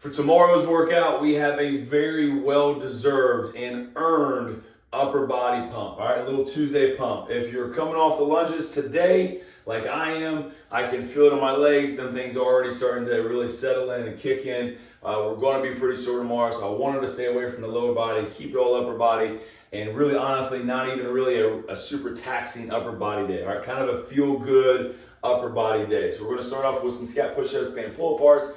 For tomorrow's workout, we have a very well-deserved and earned upper body pump. All right, a little Tuesday pump. If you're coming off the lunges today, like I am, I can feel it on my legs. Them things are already starting to really settle in and kick in. We're going to be pretty sore tomorrow, so I wanted to stay away from the lower body, keep it all upper body, and really honestly, not even really a super taxing upper body day. All right, kind of a feel-good upper body day. So we're going to start off with some scat push-ups, band pull-aparts.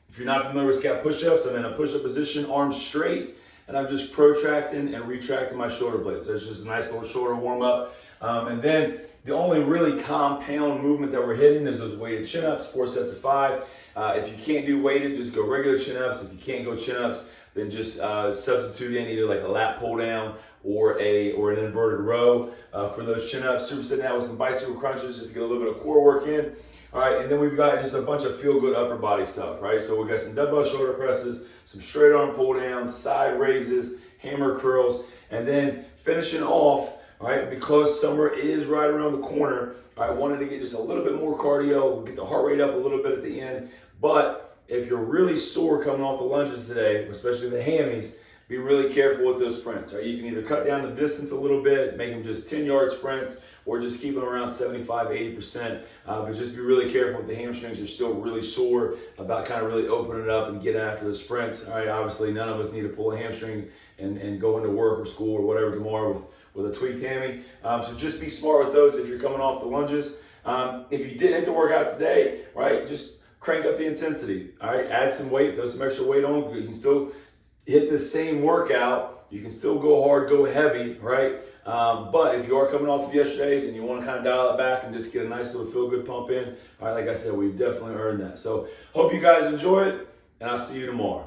If you're not familiar with scat push-ups, I'm in a push-up position, arms straight, and I'm just protracting and retracting my shoulder blades. That's just a nice little shoulder warm-up. And then the only really compound movement that we're hitting is those weighted chin-ups, 4 sets of 5. If you can't do weighted, just go regular chin-ups. If you can't go chin-ups, then just substitute in either like a lat pull down or an inverted row for those chin-ups. Supersetting that with some bicycle crunches just to get a little bit of core work in. All right, and then we've got just a bunch of feel-good upper body stuff, right? So we've got some dumbbell shoulder presses, some straight arm pull downs, side raises, hammer curls, and then finishing off, all right, because summer is right around the corner, I wanted to get just a little bit more cardio, get the heart rate up a little bit at the end. But if you're really sore coming off the lunges today, especially the hammies, be really careful with those sprints. Right? You can either cut down the distance a little bit, make them just 10-yard sprints, or just keep them around 75, 80%. But just be really careful with the hamstrings. You're still really sore about kind of really opening it up and getting after the sprints. All right, obviously none of us need to pull a hamstring and go into work or school or whatever tomorrow with a tweaked hammy. So just be smart with those if you're coming off the lunges. If you did hit the workout today, right, just crank up the intensity. All right, add some weight, throw some extra weight on. You can still hit the same workout. You can still go hard, go heavy, right? But if you are coming off of yesterday's and you want to kind of dial it back and just get a nice little feel-good pump in, all right, like I said, we've definitely earned that. So hope you guys enjoy it, and I'll see you tomorrow.